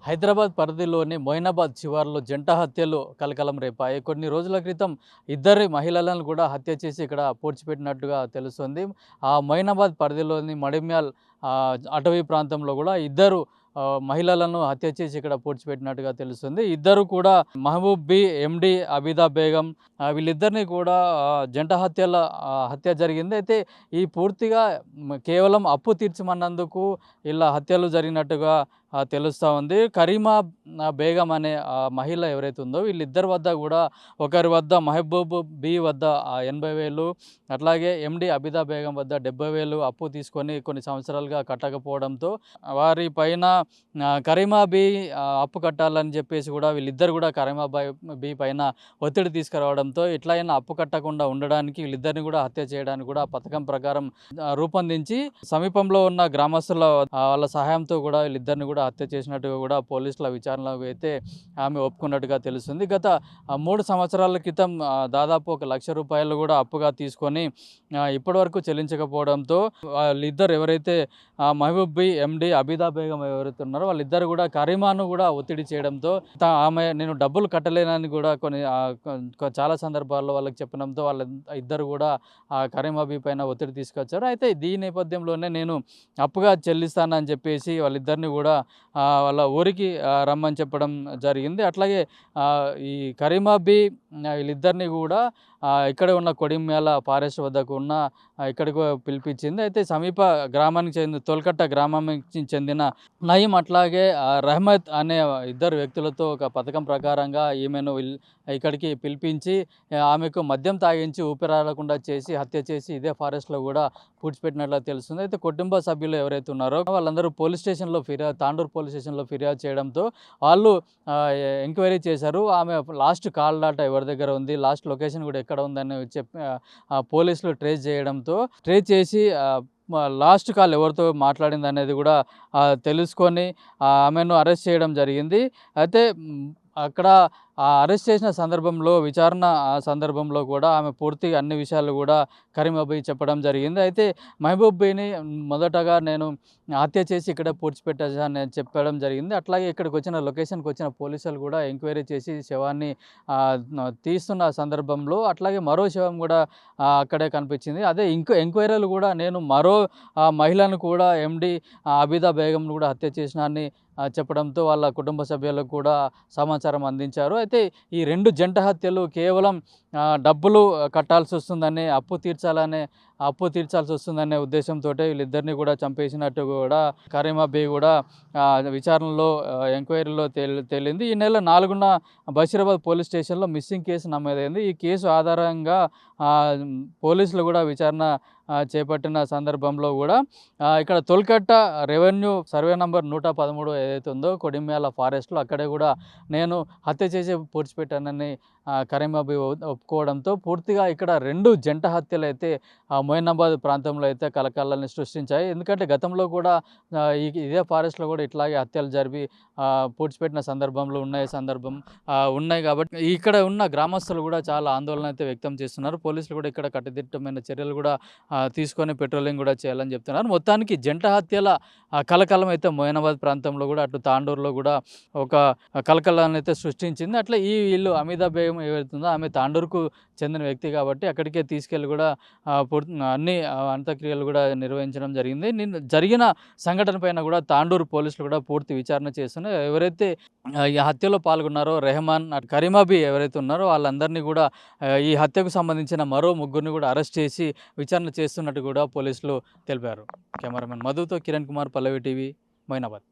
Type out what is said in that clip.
హైదరాబాద్ పరిధిలోని మొయినాబాద్ శివారులో జంట హత్యలు కలకలం రేపాయి. కొన్ని రోజుల క్రితం ఇద్దరి మహిళలను కూడా హత్య చేసి ఇక్కడ పూడ్చిపెట్టినట్టుగా తెలుస్తుంది. ఆ మొయినాబాద్ పరిధిలోని మడిమ్యాల్ అటవీ ప్రాంతంలో కూడా ఇద్దరు మహిళలను హత్య చేసి ఇక్కడ పూడ్చిపెట్టినట్టుగా తెలుస్తుంది. ఇద్దరు కూడా మహబూబ్ బి, ఎండి అబిదా బేగం, వీళ్ళిద్దరిని కూడా జంట హత్య జరిగింది. అయితే ఈ పూర్తిగా కేవలం అప్పు తీర్చమన్నందుకు ఇలా హత్యలు జరిగినట్టుగా తెలుస్తూ ఉంది. కరీమా బేగం అనే మహిళ ఎవరైతే ఉందో వీళ్ళిద్దరి వద్ద కూడా ఒకరి వద్ద మహబూబ్ బి వద్ద 80,000, అట్లాగే ఎండి అబిదా బేగం వద్ద 70,000 అప్పు తీసుకొని కొన్ని సంవత్సరాలుగా కట్టకపోవడంతో వారి పైన కరీమా బి అప్పు కట్టాలని చెప్పేసి కూడా వీళ్ళిద్దరు కూడా కరీమా బి పైన ఒత్తిడి తీసుకురావడంతో ఎట్లయినా అప్పు కట్టకుండా ఉండడానికి వీళ్ళిద్దరిని కూడా హత్య చేయడానికి కూడా పథకం ప్రకారం రూపొందించి సమీపంలో ఉన్న గ్రామస్తుల వాళ్ళ సహాయంతో కూడా వీళ్ళిద్దరిని కూడా హత్య చేసినట్టుగా కూడా పోలీసుల విచారణలో అయితే ఆమె ఒప్పుకున్నట్టుగా తెలుస్తుంది. గత 3 సంవత్సరాల క్రితం దాదాపు 1,00,000 రూపాయలు కూడా అప్పుగా తీసుకొని ఇప్పటివరకు చెల్లించకపోవడంతో వాళ్ళిద్దరు ఎవరైతే మహబూబ్ బి, ఎండి అబిదా బేగం ఎవరైతే ఉన్నారో వాళ్ళిద్దరు కూడా కరీమాను కూడా ఒత్తిడి చేయడంతో ఆమె నేను డబ్బులు కట్టలేనని కూడా చాలా సందర్భాల్లో వాళ్ళకి చెప్పడంతో వాళ్ళ ఇద్దరు కూడా కరీమా బి పైన ఒత్తిడి తీసుకొచ్చారు. అయితే ఈ నేపథ్యంలోనే నేను అప్పుగా చెల్లిస్తానని చెప్పేసి వాళ్ళిద్దరిని కూడా వాళ్ళ ఊరికి రమ్మని చెప్పడం జరిగింది. అట్లాగే ఈ కరీమా బి వీళ్ళిద్దరిని కూడా ఇక్కడే ఉన్న కొడిమ్యాల ఫారెస్ట్ వద్దకు ఉన్న ఇక్కడికి పిలిపించింది. అయితే సమీప గ్రామానికి చెందిన తోల్కట్ట గ్రామానికి చెందిన నయీం అట్లాగే రహమత్ అనే ఇద్దరు వ్యక్తులతో ఒక పథకం ప్రకారంగా ఈమెను ఇక్కడికి పిలిపించి ఆమెకు మద్యం తాగించి ఊపిరాడకుండా చేసి హత్య చేసి ఇదే ఫారెస్ట్లో కూడా పూడ్చిపెట్టినట్లు తెలుస్తుంది. అయితే కుటుంబ సభ్యులు ఎవరైతే ఉన్నారో వాళ్ళందరూ తాండూరు పోలీస్ స్టేషన్లో ఫిర్యాదు చేయడంతో వాళ్ళు ఎంక్వైరీ చేశారు. ఆమె లాస్ట్ కాల్ డాటా ఎవరి దగ్గర ఉంది, లాస్ట్ లొకేషన్ కూడా ఎక్కడ ఉందని చెప్పి పోలీసులు ట్రేస్ చేసి లాస్ట్ కాల్ ఎవరితో మాట్లాడింది అనేది కూడా తెలుసుకొని ఆమెను అరెస్ట్ చేయడం జరిగింది. అయితే అక్కడ అరెస్ట్ చేసిన సందర్భంలో సందర్భంలో కూడా ఆమె పూర్తిగా అన్ని విషయాలు కూడా కరీమా బి చెప్పడం జరిగింది. అయితే మహబూబ్ బిని మొదటగా నేను హత్య చేసి ఇక్కడ పూడ్చిపెట్టాను చెప్పడం జరిగింది. అట్లాగే లొకేషన్కి వచ్చిన పోలీసులు కూడా ఎంక్వైరీ చేసి శవాన్ని తీస్తున్న సందర్భంలో అట్లాగే మరో శవం కూడా అక్కడే కనిపించింది. అదే ఎంక్వైరీలు కూడా నేను మరో మహిళను కూడా ఎండి అబిదా బేగంను కూడా హత్య చేసినాన్ని చెప్పడంతో వాళ్ళ కుటుంబ సభ్యులకు కూడా సమాచారం అందించారు. అయితే ఈ 2 జంట హత్యలు కేవలం డబ్బులు కట్టాల్సి వస్తుందని అప్పు తీర్చాల్సి వస్తుందనే ఉద్దేశంతో వీళ్ళిద్దరిని కూడా చంపేసినట్టు కూడా కరీమా బి కూడా విచారణలో ఎంక్వైరీలో తేలింది. ఈ నెల 4న బషీరాబాద్ పోలీస్ స్టేషన్లో మిస్సింగ్ కేసు నమోదైంది. ఈ కేసు ఆధారంగా పోలీసులు కూడా విచారణ చేపట్టిన సందర్భంలో కూడా ఇక్కడ తొల్కట్ట రెవెన్యూ సర్వే నంబర్ 113 ఏదైతే ఉందో కొడిమ్యాల ఫారెస్ట్లో అక్కడే కూడా నేను హత్య చేసి పూడ్చిపెట్టానని కరీమా బి ఒప్పుకోవడంతో పూర్తిగా ఇక్కడ 2 జంట హత్యలు అయితే మొయినాబాద్ ప్రాంతంలో అయితే కలకలాన్ని సృష్టించాయి. ఎందుకంటే గతంలో కూడా ఇదే ఫారెస్ట్లో కూడా ఇట్లాగే హత్యలు జరిపి పూడ్చిపెట్టిన సందర్భంలో ఉన్నాయి కాబట్టి ఇక్కడ ఉన్న గ్రామస్తులు కూడా చాలా ఆందోళన అయితే వ్యక్తం చేస్తున్నారు. పోలీసులు కూడా ఇక్కడ కట్టుదిట్టమైన చర్యలు కూడా తీసుకొని పెట్రోలింగ్ కూడా చేయాలని చెప్తున్నారు. మొత్తానికి జంట హత్యల కలకలం అయితే మొయినాబాద్ ప్రాంతంలో కూడా అటు తాండూరులో కూడా ఒక కలకలాన్ని అయితే సృష్టించింది. అట్లా వీళ్ళు అమిదా బేగం ఏవైతుందో ఆమె తాండూరుకు చెందిన వ్యక్తి కాబట్టి అక్కడికే తీసుకెళ్ళి కూడా అన్ని అంత్యక్రియలు కూడా నిర్వహించడం జరిగింది. నిన్న జరిగిన సంఘటన పైన కూడా తాండూరు పోలీసులు కూడా పూర్తి విచారణ చేస్తున్నారు. ఎవరైతే ఈ హత్యలో పాల్గొన్నారో రెహమాన్, కరీమా బి ఎవరైతే ఉన్నారో వాళ్ళందరినీ కూడా ఈ హత్యకు సంబంధించిన మరో 3 కూడా అరెస్ట్ చేసి విచారణ చేస్తున్నట్టు కూడా పోలీసులు తెలిపారు. కెమెరామెన్ మధుతో కిరణ్ కుమార్, పల్లవి టీవీ, మొయినాబాద్.